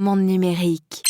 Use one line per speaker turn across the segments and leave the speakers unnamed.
Monde numérique.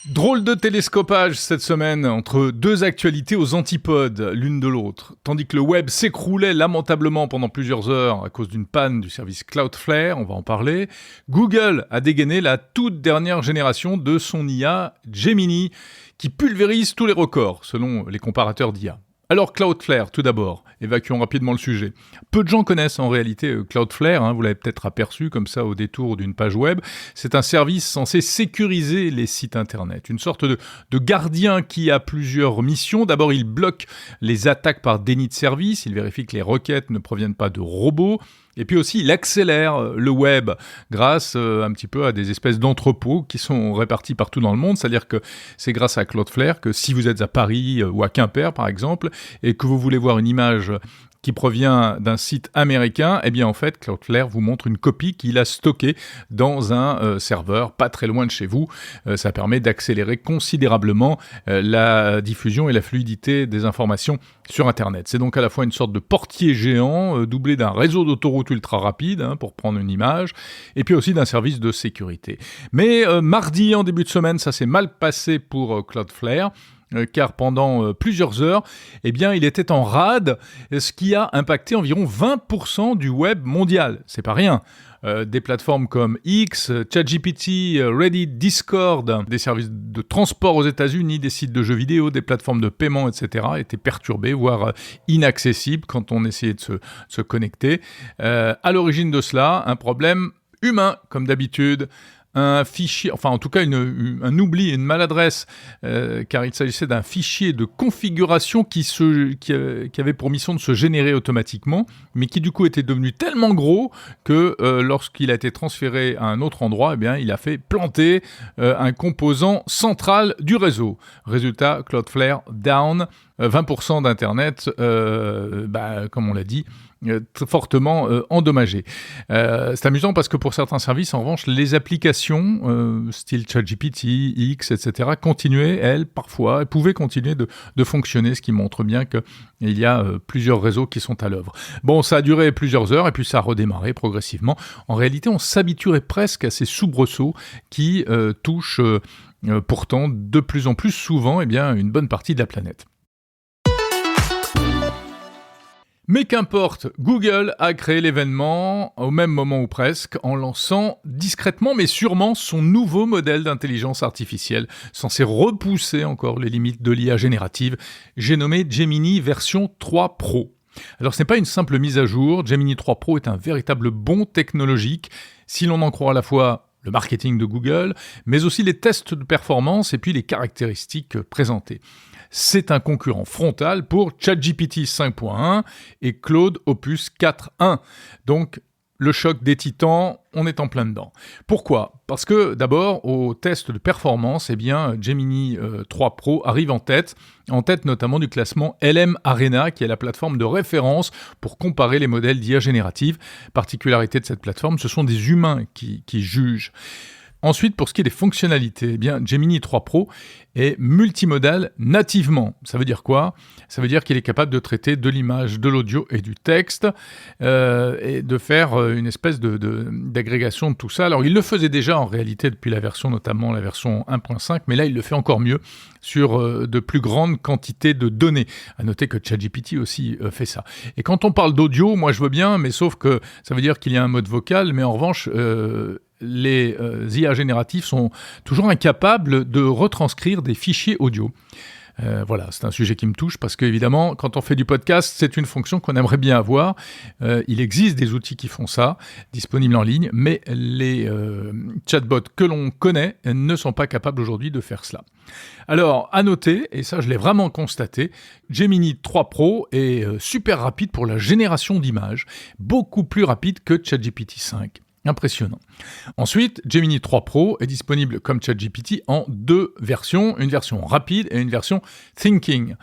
Drôle de télescopage cette semaine entre deux actualités aux antipodes l'une de l'autre. Tandis que le web s'écroulait lamentablement pendant plusieurs heures à cause d'une panne du service Cloudflare, on va en parler, Google a dégainé la toute dernière génération de son IA Gemini qui pulvérise tous les records selon les comparateurs d'IA. Alors Cloudflare, tout d'abord, évacuons rapidement le sujet. Peu de gens connaissent en réalité Cloudflare, vous l'avez peut-être aperçu comme ça au détour d'une page web. C'est un service censé sécuriser les sites internet, une sorte de gardien qui a plusieurs missions. D'abord, il bloque les attaques par déni de service, il vérifie que les requêtes ne proviennent pas de robots. Et puis aussi, il accélère le web grâce un petit peu à des espèces d'entrepôts qui sont répartis partout dans le monde. C'est-à-dire que c'est grâce à Cloudflare que si vous êtes à Paris ou à Quimper, par exemple, et que vous voulez voir une image qui provient d'un site américain, eh bien en fait, Cloudflare vous montre une copie qu'il a stockée dans un serveur pas très loin de chez vous. Ça permet d'accélérer considérablement la diffusion et la fluidité des informations sur Internet. C'est donc à la fois une sorte de portier géant doublé d'un réseau d'autoroutes ultra rapide pour prendre une image, et puis aussi d'un service de sécurité. Mais mardi, en début de semaine, ça s'est mal passé pour Cloudflare, car pendant plusieurs heures, eh bien, il était en rade, ce qui a impacté environ 20% du web mondial. C'est pas rien. Des plateformes comme X, ChatGPT, Reddit, Discord, des services de transport aux États-Unis, des sites de jeux vidéo, des plateformes de paiement, etc. étaient perturbés, voire inaccessibles quand on essayait de se connecter. À l'origine de cela, un problème humain, comme d'habitude. Un fichier, enfin en tout cas un oubli, une maladresse, car il s'agissait d'un fichier de configuration qui avait pour mission de se générer automatiquement, mais qui du coup était devenu tellement gros que lorsqu'il a été transféré à un autre endroit, eh bien, il a fait planter un composant central du réseau. Résultat, Cloudflare down, 20% d'Internet, comme on l'a dit, fortement endommagées. C'est amusant parce que pour certains services, en revanche, les applications, style ChatGPT, X, etc., elles pouvaient continuer de fonctionner, ce qui montre bien qu'il y a plusieurs réseaux qui sont à l'œuvre. Bon, ça a duré plusieurs heures et puis ça a redémarré progressivement. En réalité, on s'habituerait presque à ces soubresauts qui touchent pourtant de plus en plus souvent une bonne partie de la planète. Mais qu'importe, Google a créé l'événement au même moment ou presque, en lançant discrètement mais sûrement son nouveau modèle d'intelligence artificielle, censé repousser encore les limites de l'IA générative. J'ai nommé Gemini version 3 Pro. Alors ce n'est pas une simple mise à jour, Gemini 3 Pro est un véritable bond technologique, si l'on en croit à la fois le marketing de Google, mais aussi les tests de performance et puis les caractéristiques présentées. C'est un concurrent frontal pour ChatGPT 5.1 et Claude Opus 4.1. Donc, le choc des titans, on est en plein dedans. Pourquoi ? Parce que, d'abord, au test de performance, Gemini 3 Pro arrive en tête notamment du classement LM Arena, qui est la plateforme de référence pour comparer les modèles d'IA générative. Particularité de cette plateforme, ce sont des humains qui jugent. Ensuite, pour ce qui est des fonctionnalités, Gemini 3 Pro est multimodal nativement. Ça veut dire quoi ? Ça veut dire qu'il est capable de traiter de l'image, de l'audio et du texte et de faire une espèce d'agrégation de tout ça. Alors, il le faisait déjà en réalité depuis notamment la version 1.5, mais là, il le fait encore mieux sur de plus grandes quantités de données. À noter que ChatGPT aussi fait ça. Et quand on parle d'audio, moi je veux bien, mais sauf que ça veut dire qu'il y a un mode vocal, mais en revanche, les IA génératifs sont toujours incapables de retranscrire des fichiers audio. Voilà, c'est un sujet qui me touche parce qu'évidemment, quand on fait du podcast, c'est une fonction qu'on aimerait bien avoir. Il existe des outils qui font ça, disponibles en ligne, mais les chatbots que l'on connaît ne sont pas capables aujourd'hui de faire cela. Alors, à noter, et ça je l'ai vraiment constaté, Gemini 3 Pro est super rapide pour la génération d'images, beaucoup plus rapide que ChatGPT 5. Impressionnant. Ensuite, Gemini 3 Pro est disponible comme ChatGPT en 2 versions, une version rapide et une version thinking.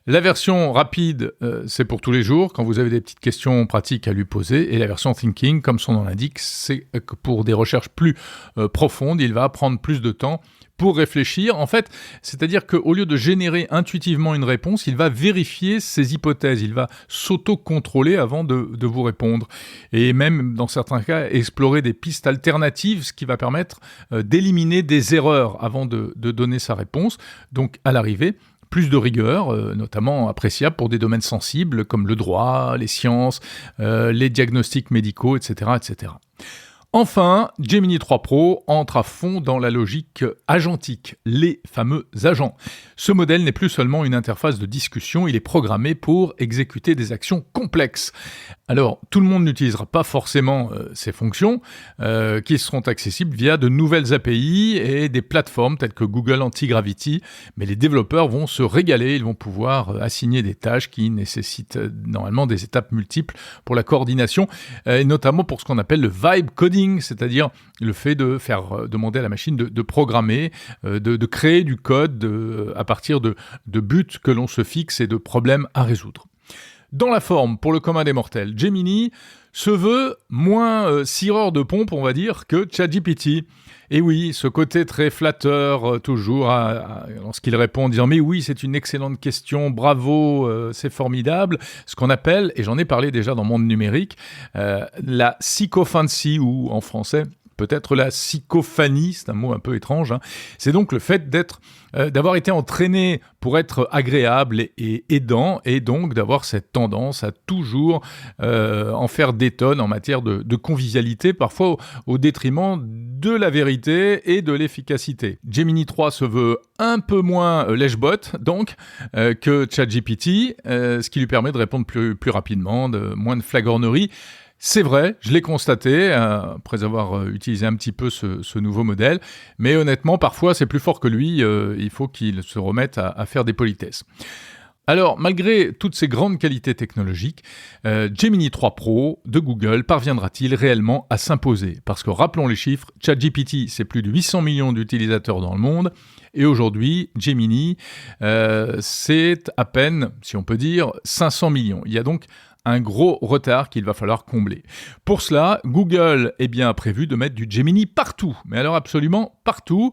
La version rapide, c'est pour tous les jours, quand vous avez des petites questions pratiques à lui poser, et la version thinking, comme son nom l'indique, c'est que pour des recherches plus profondes, il va prendre plus de temps pour réfléchir. En fait, c'est-à-dire qu'au lieu de générer intuitivement une réponse, il va vérifier ses hypothèses, il va s'auto-contrôler avant de vous répondre. Et même, dans certains cas, explorer des pistes alternatives, ce qui va permettre d'éliminer des erreurs avant de donner sa réponse. Donc, à l'arrivée, plus de rigueur, notamment appréciable pour des domaines sensibles comme le droit, les sciences, les diagnostics médicaux, etc., etc. Enfin, Gemini 3 Pro entre à fond dans la logique agentique, les fameux agents. Ce modèle n'est plus seulement une interface de discussion, il est programmé pour exécuter des actions complexes. Alors, tout le monde n'utilisera pas forcément ces fonctions, qui seront accessibles via de nouvelles API et des plateformes telles que Google Antigravity, mais les développeurs vont se régaler, ils vont pouvoir assigner des tâches qui nécessitent normalement des étapes multiples pour la coordination, et notamment pour ce qu'on appelle le vibe coding, c'est-à-dire le fait de faire demander à la machine de programmer, de créer du code à partir de buts que l'on se fixe et de problèmes à résoudre. Dans la forme, pour le commun des mortels, Gemini se veut moins cireur de pompe, on va dire, que ChatGPT. Et oui, ce côté très flatteur, toujours, lorsqu'il répond en disant « Mais oui, c'est une excellente question, bravo, c'est formidable », ce qu'on appelle, et j'en ai parlé déjà dans Monde Numérique, la sycophancy, ou en français, peut-être la sycophanie, c'est un mot un peu étrange, hein. C'est donc le fait d'avoir été entraîné pour être agréable et aidant, et donc d'avoir cette tendance à toujours en faire des tonnes en matière de convivialité, parfois au détriment de la vérité et de l'efficacité. Gemini 3 se veut un peu moins lèche-botte, donc, que ChatGPT, ce qui lui permet de répondre plus rapidement, moins de flagornerie. C'est vrai, je l'ai constaté, après avoir utilisé un petit peu ce nouveau modèle, mais honnêtement, parfois, c'est plus fort que lui, il faut qu'il se remette à faire des politesses. Alors, malgré toutes ces grandes qualités technologiques, Gemini 3 Pro de Google parviendra-t-il réellement à s'imposer ? Parce que, rappelons les chiffres, ChatGPT, c'est plus de 800 millions d'utilisateurs dans le monde, et aujourd'hui, Gemini, c'est à peine, si on peut dire, 500 millions. Il y a donc un gros retard qu'il va falloir combler. Pour cela, Google a prévu de mettre du Gemini partout, mais alors absolument partout.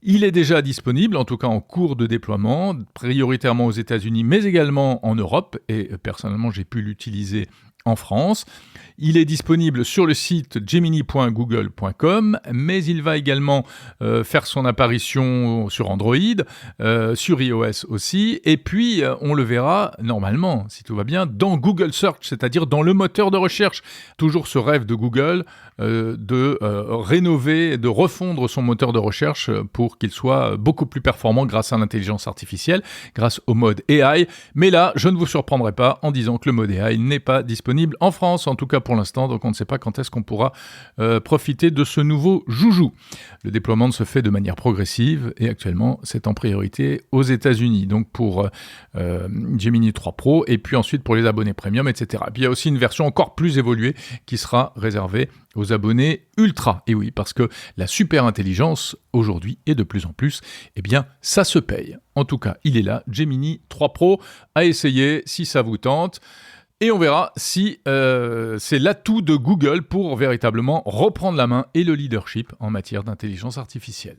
Il est déjà disponible, en tout cas en cours de déploiement, prioritairement aux États-Unis, mais également en Europe, et personnellement j'ai pu l'utiliser en France. Il est disponible sur le site gemini.google.com, mais il va également faire son apparition sur Android, sur iOS aussi, et puis on le verra normalement, si tout va bien, dans Google Search, c'est-à-dire dans le moteur de recherche. Toujours ce rêve de Google de rénover, de refondre son moteur de recherche pour qu'il soit beaucoup plus performant grâce à l'intelligence artificielle, grâce au mode AI. Mais là, je ne vous surprendrai pas en disant que le mode AI n'est pas disponible en France, en tout cas pour l'instant, donc on ne sait pas quand est-ce qu'on pourra profiter de ce nouveau joujou. Le déploiement se fait de manière progressive et actuellement c'est en priorité aux États-Unis, donc pour Gemini 3 Pro et puis ensuite pour les abonnés premium, etc. Et puis il y a aussi une version encore plus évoluée qui sera réservée aux abonnés ultra. Et oui, parce que la super intelligence aujourd'hui et de plus en plus, ça se paye. En tout cas, il est là, Gemini 3 Pro, à essayer si ça vous tente. Et on verra si c'est l'atout de Google pour véritablement reprendre la main et le leadership en matière d'intelligence artificielle.